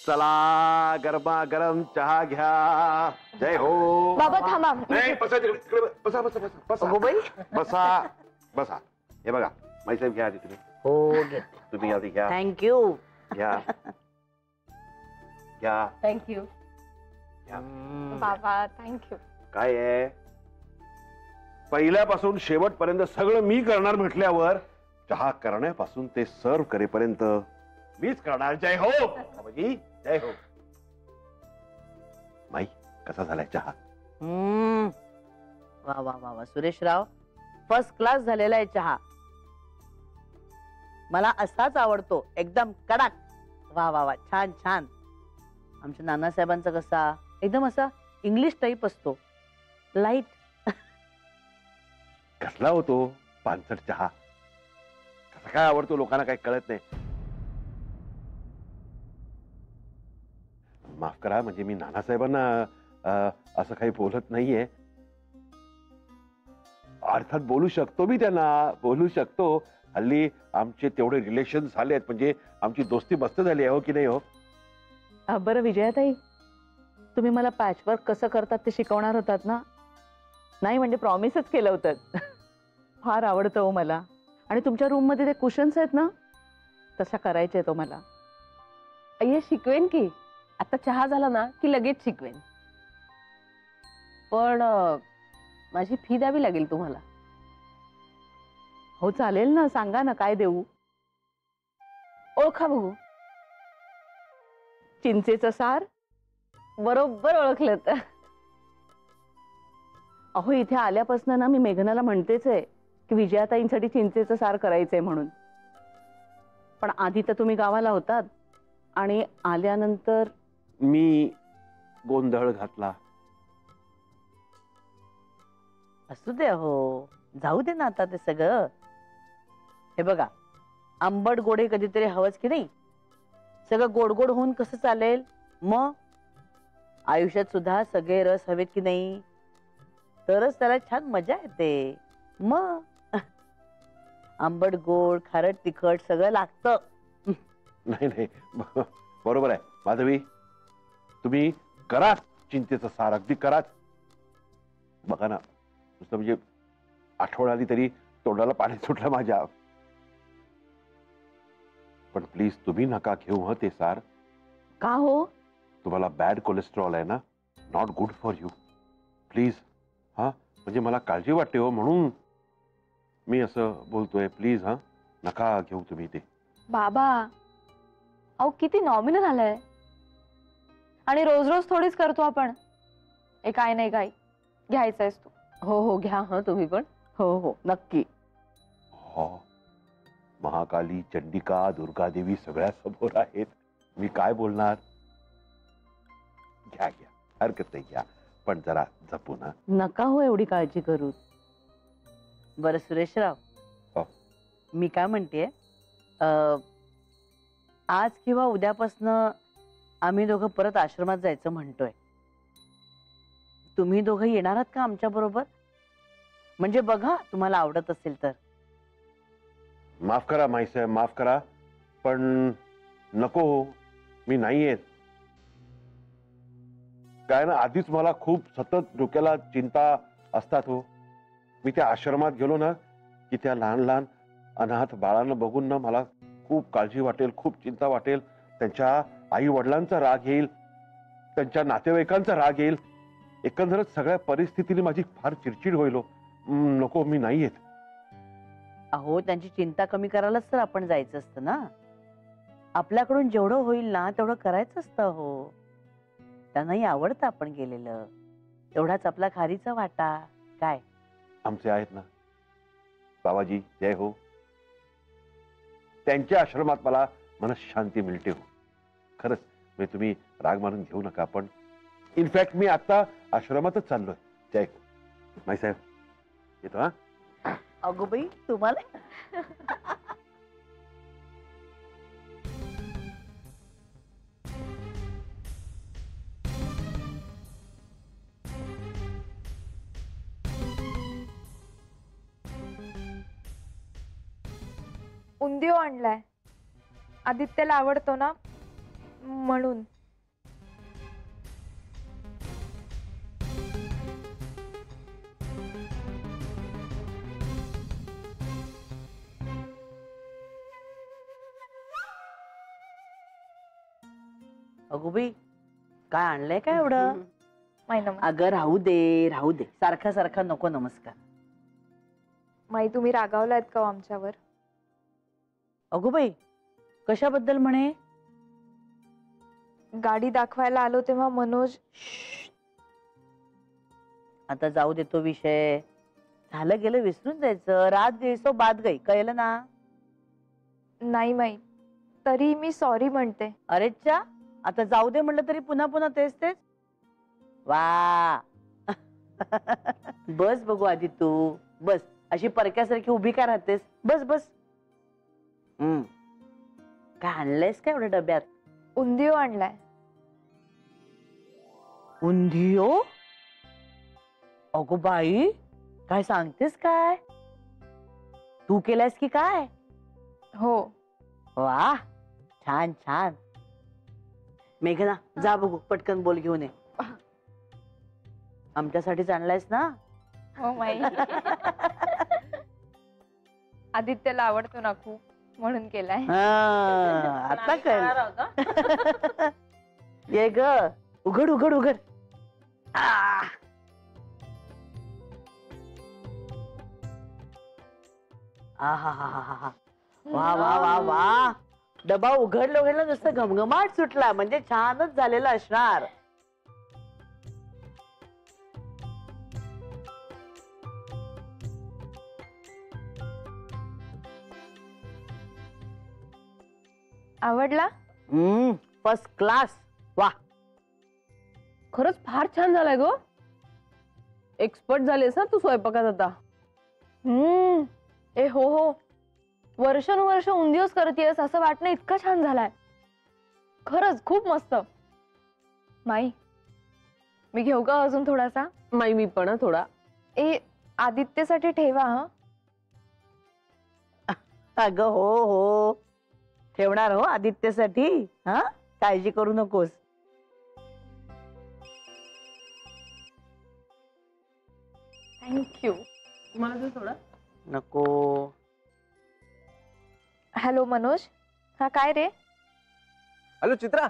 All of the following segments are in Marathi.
चला गरमा गरम चहा घ्या. जय हो. बाबा थांबा. नाही बसा तिकडे. बसा बसा बसा बसा. अगो बाई. बसा बसा. हे बघा माईसाहेब घ्या आधी तुम्ही. हो घेते. तुम्ही आधी घ्या. थँक्यू. घ्या घ्या. थँक्यू बाबा. थँक्यू. काय आहे पहिल्यापासून शेवटपर्यंत सगळं मी करणार म्हटल्यावर चहा करण्यापासून ते सर्व करेपर्यंत मीच करणार. जय हो बाबाजी. जय हो. माई कसा झालाय चहा? वा वा वा वा सुरेशराव फर्स्ट क्लास झालेला आहे चहा. मला असाच आवडतो एकदम कडक. वा वा वा छान छान. आमच्या नानासाहेबांचा कसा एकदम असा इंग्लिश टाईप असतो लाईट. कसला होतो पानसट चहा? कसा काय आवडतो लोकांना काही कळत नाही. माफ करा म्हणजे मी नानासाहेबांना असं काही बोलत नाहीये. अर्थात बोलू शकतो मी त्यांना बोलू शकतो. हल्ली आमचे तेवढे रिलेशन झालेत म्हणजे आमची दोस्ती मस्त झाली आहे. हो की नाही हो? बरं विजयाताई तुम्ही मला पॅचवर्क कसं करतात ते शिकवणार होतात ना? नाही म्हणजे प्रॉमिसच केलं होतं. फार आवडतं हो मला. आणि तुमच्या रूम मध्ये ते कुशन्स आहेत ना तसा करायचे तो मला. ये शिकवेन की. आता चहा झाला ना की लगेच शिकवेन. पण माझी फी द्यावी लागेल तुम्हाला. हो चालेल ना. सांगा ना काय देऊ? ओळखा बघू. चिंचेचं सार. बरोबर ओळखलं तर. अहो इथे आल्यापासून ना मी मेघनाला म्हणतेच आहे की विजयाताईंसाठी चिंचेचं सार करायचंय म्हणून. पण आधी तर तुम्ही गावाला होतात आणि आल्यानंतर मी गोंधळ घातला. असू दे हो जाऊ दे ना आता ते सगळं. हे बघा आंबट गोडे कधीतरी हवंच की नाही. सगळं गोड गोड होऊन कसं चालेल मग? आयुष्यात सुद्धा सगळे रस हवेत की नाही तरच त्याला छान मजा येते. मग आंबट गोड खारट तिखट सगळं लागतं. नाही नाही बरोबर आहे माधवी. तुम्ही करा चिंतेचं सार अगदी करा. बघा ना नुसतं म्हणजे आठवण आली तरी तोंडाला पाणी सुटलं माझ्या. पण प्लीज तुम्ही नका घेऊ हं ते सार. का हो? तुम्हाला बॅड कोलेस्ट्रॉल आहे ना. Not good for you. Please हा म्हणजे मला काळजी वाटते हो म्हणून मी असं बोलतोय. प्लीज हा नका घेऊ तुम्ही ते. बाबा अहो किती नॉमिनल आलंय. आणि रोज रोज थोडीच करतो आपण. ए काय नाही काय घ्यायचंयस तू. हो हो घ्या हं तुम्ही पण. हो हो नक्की. हो महाकाली चंडिका दुर्गादेवी सगळ्या समोर आहेत. मी काय बोलणार. घ्या घ्या हरकत नाही घ्या. पण जरा जपू ना. नका हो एवढी काळजी करू. बरं सुरेशराव हो. मी काय म्हणते आज किंवा उद्यापासनं आम्ही दोघं परत आश्रमात जायचं म्हणतोय. तुम्ही दोघं येणार आहात का आमच्या बरोबर? म्हणजे बघा तुम्हाला आवडत असेल तर. माफ करा माईसाहेब माफ करा पण नको मी नाही येत. काय ना आधीच मला खूप सतत डोक्याला चिंता असतात हो. मी त्या आश्रमात गेलो ना की त्या लहान लहान अनाथ बाळांना बघून ना मला खूप काळजी वाटेल खूप चिंता वाटेल. त्यांच्या आई वडिलांचा राग येईल त्यांच्या नातेवाईकांचा राग येईल. एकंदरच सगळ्या परिस्थितीने माझी फार चिडचिड होईल. नको मी नाही येत. अहो त्यांची चिंता कमी करायलाच तर आपण जायचं असतं ना. आपल्याकडून जेवढं होईल ना तेवढं करायचं असतं. हो त्यांनाही आवडतं आपण गेलेलं. तेवढाच आपला खारीचा वाटा. काय आमचे आहेत ना बाबाजी जय हो. त्यांच्या आश्रमात मला मनशांती मिळते हो. खरंच म्हणजे तुम्ही राग मानून घेऊ नका. पण इनफॅक्ट मी आता आश्रमातच चाललोय. जय हो माईसाहेब येतो हा. अगो बाई तुम्हाला उंदिओ आणलाय. आदित्यला आवडतो ना म्हणून. अगो बाई, काय आणलंय काय एवढं? माई नमस्कार. अगं राहू दे, सारखा सारखा नको नमस्कार. माई तुम्ही रागावलात का हो आमच्यावर? अगो बाई, कशाबद्दल म्हणे? गाडी दाखवायला आलो तेव्हा मनोज. आता जाऊ दे तो विषय, झालं गेलं विसरून जायचं. रात गई सो बात गई, कळलं ना? नाही माई, तरी मी सॉरी म्हणते. अरे चा, आता जाऊ दे म्हटलं तरी पुन्हा पुन्हा तेच तेच. वा बस बघू आधी तू, बस. अशी परक्यासारखी उभी का राहतेस? बस बस. काय आणलंयस काय एवढ्या डब्यात? उंदियो आणलाय. उंधियो? अगो बाई, काय सांगतेस काय? तू केलायस की काय? हो. वा, छान छान. मेघना, जा बघू, पटकन बोल घेऊन ये. आमच्यासाठीच आणलायस ना? हो माई. आदित्यला आवडतो ना खूप, म्हणून केलाय. आता कळ. ये ग, उघड उघड उघड. आ. आहाहाहा. वा वा वा वा, डबा उघडलं नुसतं घमघमाट सुटला, म्हणजे छानच झालेला असणार. आवडला? First class. वा, खरंच फार छान झालाय गो. एक्सपर्ट झालेस ना तू स्वयंपाकात आता. ए हो हो, वर्षानुवर्ष उंदियोच करतेस असं वाटणं इतका छान झालाय. खरंच खूप मस्त. माई, मी घेऊ का अजून थोडासा? माई मी पण थोडा. ए, आदित्यसाठी ठेवा. हा, अगं हो हो, ठेवणार हो आदित्यसाठी. हा, काळजी करू नकोस. थँक्यू. मला थोडा नको. हॅलो मनोज. हा काय रे? हॅलो चित्रा,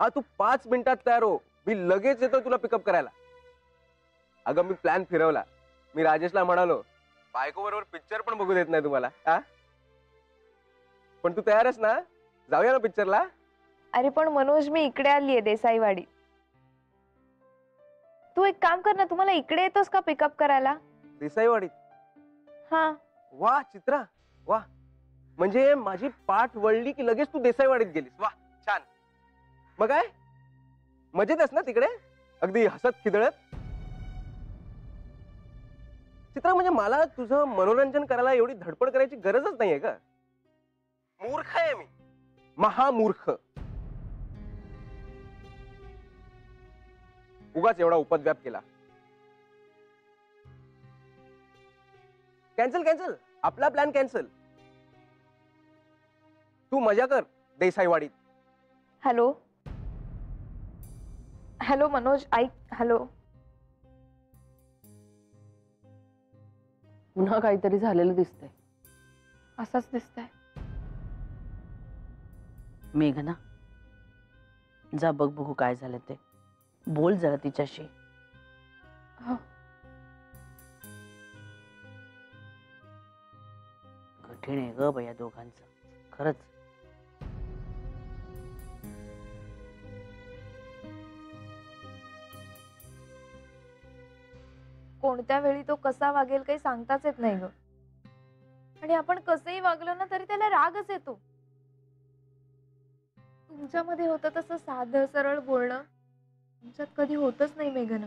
हा तू 5 मिनिटात तयार हो, मी लगेच येतो तुला पिकअप करायला. अगं मी प्लॅन फिरवला. मी राजेशला म्हणालो, बायको बरोबर पिक्चर पण बघू देत नाही तुम्हाला. पण तू तयारच ना? जाऊया ना पिक्चरला? अरे पण मनोज, मी इकडे आलीये देसाईवाडी. तू एक काम कर ना, तुम्हाला इकडे येतोस का पिकअप करायला? देसाईवाडीत? हा. वा चित्रा, वा. म्हणजे माझी पाठ वळली की लगेच तू देसाईवाडीत गेलीस. वा, छान. मग काय मजेतच ना तिकडे, अगदी हसत खिदळत? चित्रा, म्हणजे मला तुझं मनोरंजन करायला एवढी धडपड करायची गरजच नाहीये का? मूर्ख आहे मी, महामूर्ख. उगाच एवढा उपद्व्याप केला. कॅन्सल कॅन्सल, आपला प्लॅन कॅन्सल. तू मजा कर देसाईवाडीत. हॅलो हॅलो मनोज, ऐक. हॅलो. पुन्हा काहीतरी झालेलं दिसतंय. असंच दिसतंय. मेघना, जा बघ बघू काय झालं ते. बोल जरा तिच्याशी. हो. कठीण आहे ग बाया दोघांचं, खरंच. कोणत्या वेळी तो कसा वागेल काही सांगताच येत नाही ग. आणि आपण कसंही वागलो ना तरी त्याला रागच येतो. तुमच्यामध्ये होतं तसं साधं सरळ बोलणं तुमच्यात कधी होतच नाही मेघना.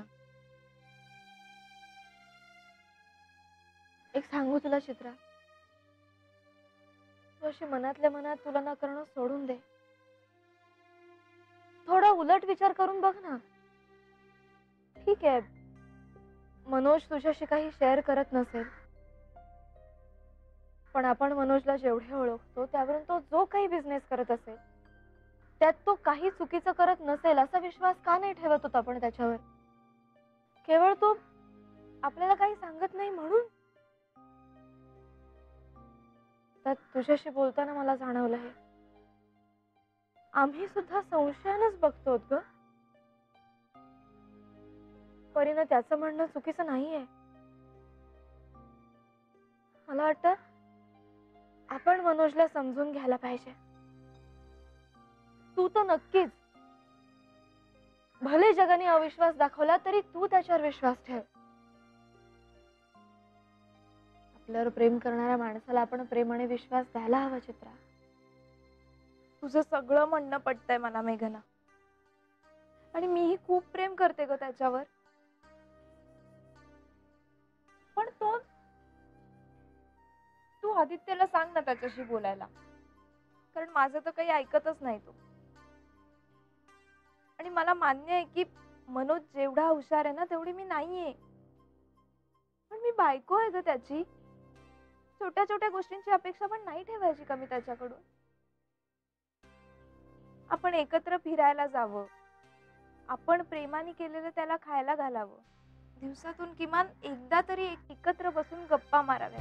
एक सांगू तुला चित्रा, तू अशी मनातल्या मनात तुला ना करणं सोडून दे. थोडा उलट विचार करून बघ ना. ठीक आहे, मनोज तुझ्याशी काही शेअर करत नसेल, पण आपण मनोजला जेवढे ओळखतो त्यावरून तो जो काही बिझनेस करत असेल त्यात तो काही चुकीचं करत नसेल असा विश्वास का नाही ठेवत होता आपण त्याच्यावर? केवळ तो आपल्याला काही सांगत नाही म्हणून. तर तुझ्याशी बोलताना मला जाणवलं आहे आम्ही सुद्धा संशयानंच बघतोत ग. परीनं त्याचं म्हणणं चुकीचं नाहीये. मला वाटतं आपण मनोजला समजून घ्यायला पाहिजे. तू तर नक्कीच, भले जगाने अविश्वास दाखवला तरी तू त्याच्यावर विश्वास ठेव. आपल्यावर प्रेम करणाऱ्या माणसाला आपण प्रेम आणि विश्वास द्यायला हवा. चित्रा, तुझं सगळं म्हणणं पटतंय मला मेघना, आणि मीही खूप प्रेम करते ग त्याच्यावर. पण तू आदित्यला सांग ना त्याच्याशी बोलायला, कारण माझं तर काही ऐकतच नाही तो. आणि मला मान्य आहे की मनोज जेवढा हुशार आहे ना तेवढी मी नाहीये, पण मी बायको आहे ग त्याची. छोट्या छोट्या गोष्टींची अपेक्षा पण नाही ठेवायची का मी त्याच्याकडून. आपण एकत्र फिरायला जावं, आपण प्रेमाने केलेलं त्याला खायला घालावं, दिवसातून किमान एकदा तरी एकत्र बसून गप्पा माराव्या.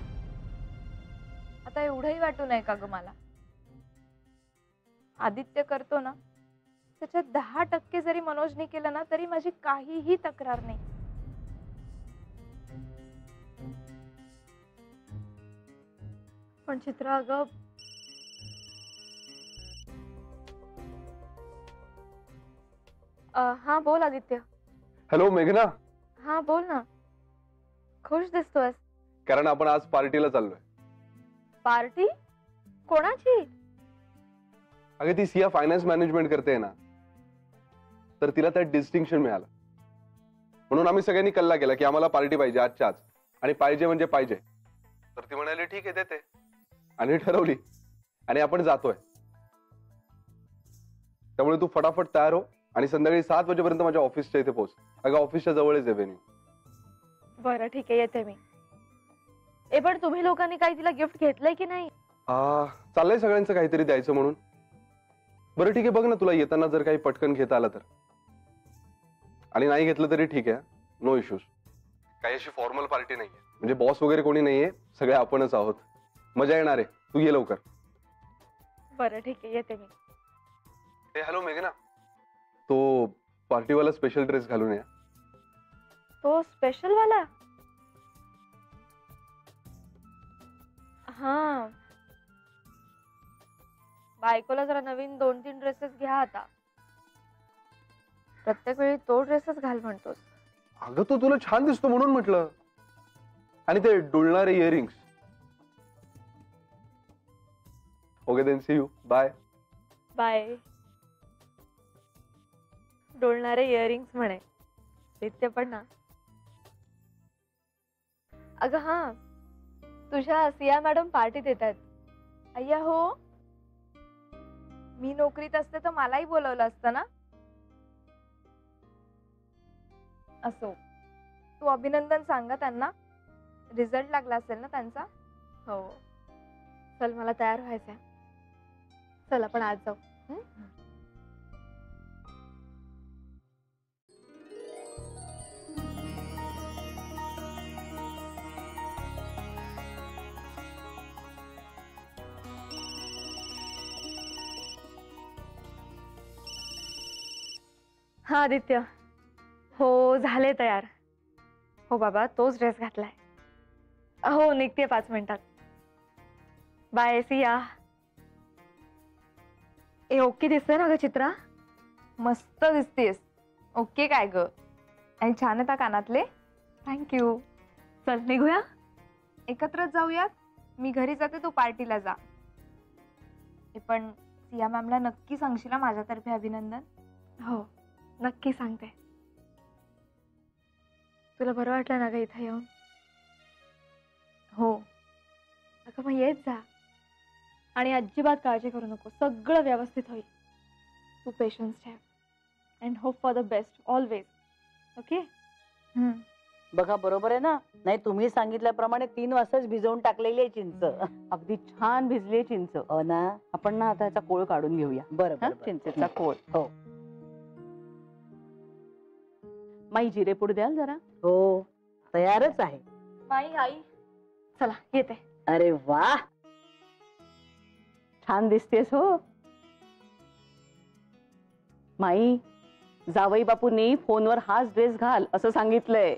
आता एवढंही वाटू नये का ग मला. आदित्य करतो ना त्याच्यात 10% जरी मनोजने केलं ना तरी माझी काहीही तक्रार नाही. पण चित्रा अगं, हा बोल आदित्य. हॅलो मेघना. हा बोल ना. खुश दिसतोस. कारण आपण आज पार्टीला चाललोय. पार्टी? कोणाची? अगं ती सिया फायनान्स मॅनेजमेंट करते ना, तर तिला त्यात डिस्टिंक्शन मिळालं. म्हणून आम्ही सगळ्यांनी कल्ला केला की आम्हाला पार्टी पाहिजे आजच्या आज, आणि पाहिजे म्हणजे पाहिजे. तर ती म्हणाली ठीक आहे देते, आणि ठरवली, आणि आपण जातोय. त्यामुळे तू फटाफट तयार हो आणि संध्याकाळी 7 वाजेपर्यंत माझ्या ऑफिसच्या इथे पोहोच. अगं ऑफिसच्या जवळच आहे वेन्यू. बरं ठीक आहे, येते मी. पण तुम्ही लोकांनी काही तिला गिफ्ट घेतलंय की नाही? चाललंय सगळ्यांचं काहीतरी द्यायचं म्हणून. बरं ठीक आहे, बघ ना तुला येताना जर काही पटकन घेता आलं तर, आणि नाही घेतलं तरी ठीक आहे, नो इश्यूज. काही अशी फॉर्मल पार्टी नाहीये, म्हणजे बॉस वगैरे कोणी नाहीये, सगळे आपणच आहोत. मजा येणार आहे, तू ये लवकर. बरं ठीक आहे, येते मी. हॅलो मेघना, तो पार्टीवाला स्पेशल ड्रेस घालून या. तो स्पेशल वाला? हा, बायकोला जरा नवीन 2-3 ड्रेसेस घ्या आता. प्रत्येक वेळी तो ड्रेसच घाल म्हणतोस. अगं तो तुला छान दिसतो म्हणून म्हटलं. आणि ते डुलणारे earrings. Okay then, see you, bye. Bye. डोलणारे इयरिंग्स म्हणे, नित्य पण ना. अगं हा, तुझ्या सिया मॅडम पार्टी देतात. अय्या हो, मी नोकरीत असते तर मलाही बोलवलं असतं ना. असो, तू अभिनंदन सांगा त्यांना. रिझल्ट लागला असेल ना त्यांचा. हो, चल मला तयार व्हायचंय. चल आपण आज जाऊ. हा आदित्य, हो झाले तयार. हो बाबा, तोच ड्रेस घातलाय. हो निघते 5 मिनिटात. बाय सिया. ओके दिसते ना ग चित्रा? मस्त दिसतेस. ओके काय ग, आणि छान आहेत कानातले. थँक्यू. चल निघूया, एकत्रच जाऊयात. मी घरी जाते, तू पार्टीला जा. पण सिया मॅमला नक्की सांगशील ना माझ्यातर्फे अभिनंदन. हो नक्की सांगते. तुला बरं वाटलं ना ग इथे येऊन? हो. अगं मग येत जा, आणि अजिबात काळजी करू नको, सगळं व्यवस्थित होईल. तू पेशन्स ठेव and hope for the best always. Okay? बघा बरोबर आहे ना. नाही तुम्ही सांगितल्याप्रमाणे 3 वाजताच भिजवून टाकलेली आहे चिंच. अगदी छान भिजली चिंच. हो ना. आपण ना आता याचा कोळ काढून घेऊया. बरं चिंचेचा कोळ. हो माई जिरेपूड द्याल जरा? हो, तयारच आहे. बाई आई, चला येते. अरे वा, छान दिसतेस हो. माई, जावई बापूंनी फोनवर हाच ड्रेस घाल असं सांगितलंय.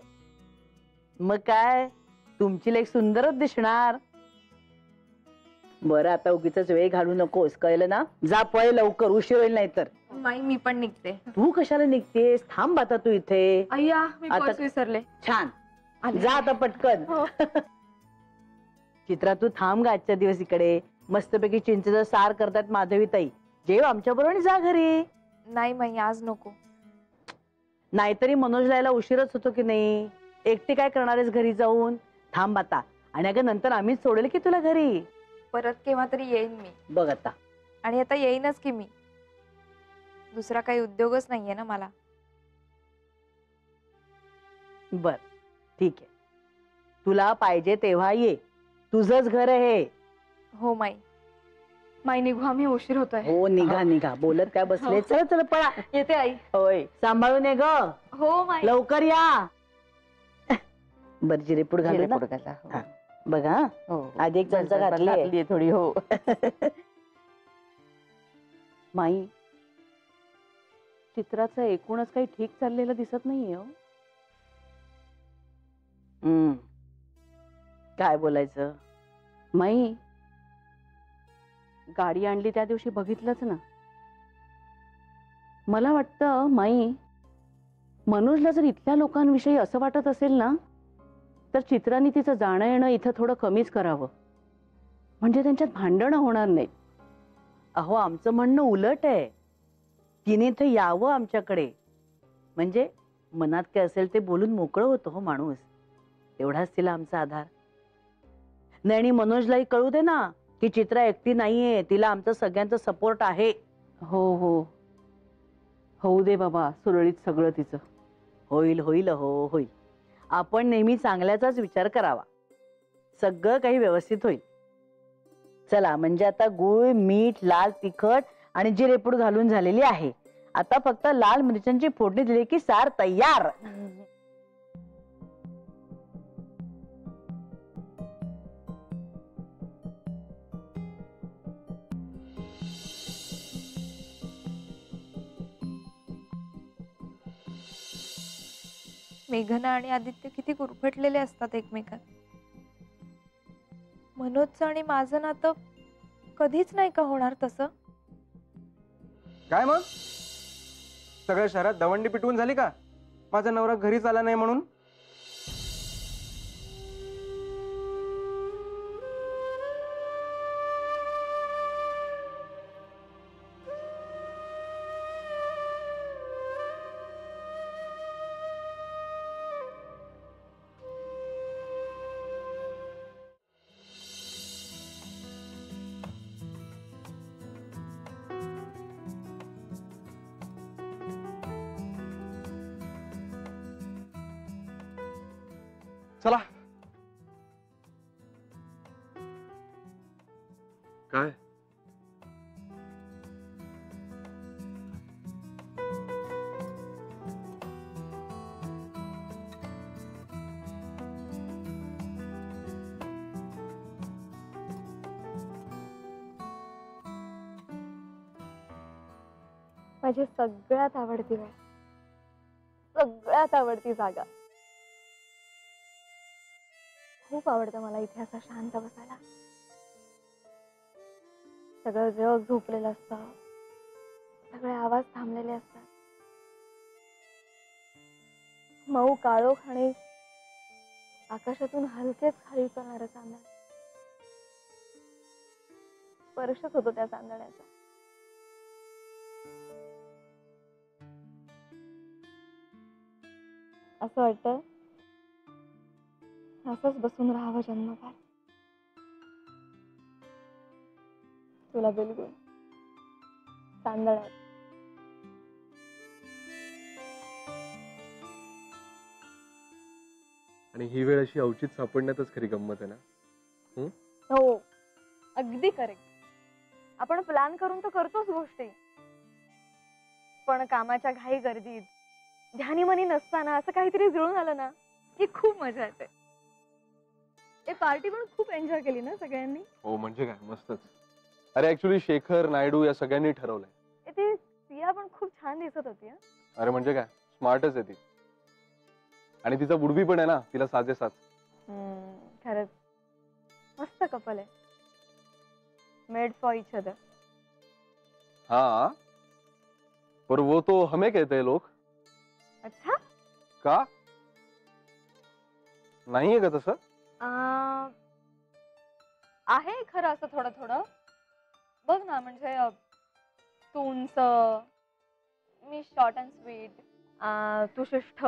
मग काय, तुमची लेक सुंदरच दिसणार. बरं आता उगीच वेळ घालू नकोस, कळलं ना? जा पळ लवकर, उशीर होईल नाही तर. माई मी पण निघते. तू कशाला निघतेस? थांब आता तू इथे. अय्या मी आता- पर्स विसरले. छान, आले. जा आता पटकन. हो. चित्रा तू थांब ग आजच्या दिवस इकडे. मस्तपैकी चिंचेचं सार करतात माधवीताई. जेव आमच्या बरोबर जा घरी. नाही माई आज नको. नाहीतरी मनोज यायला उशीरच होतो की नाही. एकटी काय करणार आहेस घरी जाऊन? थांब आता. आणि अगं नंतर आम्हीच सोडेल की तुला घरी. परत केव्हा तरी येईन मी. बघ आता. आणि आता येईनच की मी. दुसरा काही उद्योगच नाहीये ना मला. बर ठीक आहे, तुला पाहिजे तेव्हा ये. तुझंच घर आहे. हो माई. माई निघू आम्ही, उशीर होतोय. हो निघा निघा, बोलत काय बसले. चला चला पळा. येते आई. होय, सांभाळून ये ग. हो माई. लवकर या. बर जिरेपूड घालू ना. पुढं घाला. हो. हा. बघा हो. आधी एक चमचा घातली. घातलीये थोडी. हो. माई, चित्राचं एकूणच काही ठीक चाललेलं दिसत नाहीये हो. काय बोलायचं? माई, गाडी आणली त्या दिवशी बघितलंच ना. मला वाटतं माई, मनोजला जर इथल्या लोकांविषयी असं वाटत असेल ना, तर चित्राने तिचं जाणं येणं इथं थोडं कमीच करावं. म्हणजे त्यांच्यात भांडणं होणार नाहीत. अहो आमचं म्हणणं उलट आहे. तिने इथं यावं आमच्याकडे. म्हणजे मनात काय असेल ते बोलून मोकळं होतं हो माणूस. एवढाच तिला आमचा आधार. नाही आणि मनोजलाही कळू दे ना की चित्रा एकटी नाहीये. तिला आमचं सगळ्यांचं सपोर्ट आहे. हो हो, होऊ दे बाबा सुरळीत सगळं तिचं. होईल होईल हो होईल. आपण नेहमी चांगल्याचाच विचार करावा. सगळं काही व्यवस्थित होईल. चला म्हणजे आता गूळ, मीठ, लाल तिखट आणि जिरेपूड घालून झालेली आहे. आता फक्त लाल मिरच्यांची फोडणी दिली की सार तयार. मेघना आणि आदित्य किती गुरफटलेले असतात एकमेकात. मनोजचं आणि माझं नातं कधीच नाही का होणार तसं. काय मग सगळ्या शहरात दवंडी पिटवून झाली का माझा नवरा घरीच आला नाही म्हणून? चला. काय माझी सगळ्यात आवडती वेळ, सगळ्यात आवडती जागा. खूप आवडतं मला इथे असं शांत बसायला. सगळं जग झोपलेलं असतं. सगळे आवाज थांबलेले असतात. मऊ काळोख आणि आकाशातून हलकेच खाली उतरणारं चांदणं. स्पर्शच होतो त्या चांदण्याचा. असं वाटतं असंच बसून राहावं जन्मभर. तुला बिलगुल चांदण्यात. आणि ही वेळ अशी अवचित सापडण्यातच खरी गंमत आहे ना. हो अगदी करेक्ट. आपण प्लॅन करून तर करतोच गोष्टी, पण कामाच्या घाई गर्दीत ध्यानी मनी नसताना असं काहीतरी जुळून आलं ना की खूप मजा येते. हे पार्टी पण खूप एन्जॉय केली ना सगळ्यांनी. हो म्हणजे काय मस्तच. अरे ऍक्च्युली शेखर नायडू या सगळ्यांनी ठरवलंय. ते सिया मेघना पण खूप छान दिसत होती. अरे म्हणजे काय, स्मार्टच आहे ती. आणि तिचा बुडबी पण आहे ना, तिला साजे साज. खरंच मस्त कपल आहे. Made for each other. हाँ, पर वो तो हमें कहते हैं लोग. अच्छा. का नाहीये का तसं? आहे खरं असं थोडं थोडं. बघ ना, म्हणजे तू उंच, मी शॉर्ट अँड स्वीट, तू शिष्ट,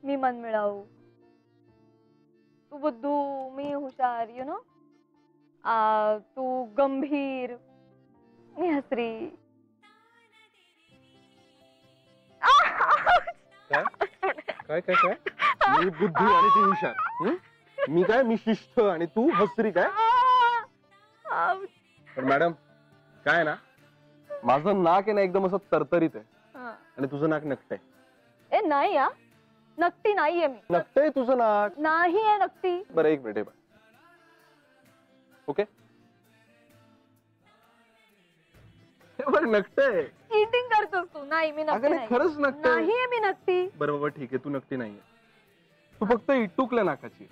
मी मनमिळाऊ, तू बुद्धू, मी हुशार, यु नो. तू गंभीर, मी हसरी. काय काय काय? मी बुद्धू आणि तू हुशार. मी काय, मी शिष्ट आणि तू हसरी काय? पण मॅडम काय आहे ना, माझं नाक आहे ना एकदम असं तरतरीत आहे आणि तुझं नाक नकट आहे. ए नाही या, नक्की नाहीये मी. नकट आहे तुझं नाक. नाही आहे नक्की. बरं एक मिनिट. ओके, बरं नकट आहे. चीटिंग करतोस तू. नाही मी अगं नक्की नाही, नाही. खरंच नकट आहे. नाहीये मी नक्की. बरं बाबा ठीक आहे, तू नकटी नाहीये. तू फक्त इटुकल्या नाकाची.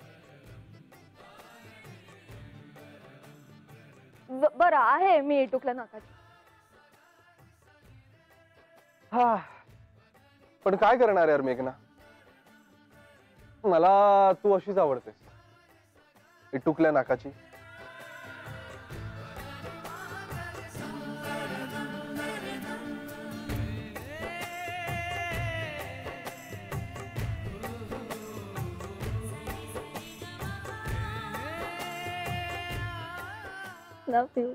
बरं आहे मी टुकल्या नाकाची. हा, पण काय करणार यार मेघना, मला तू अशीच आवडतेस, इटुकल्या नाकाची. Love you.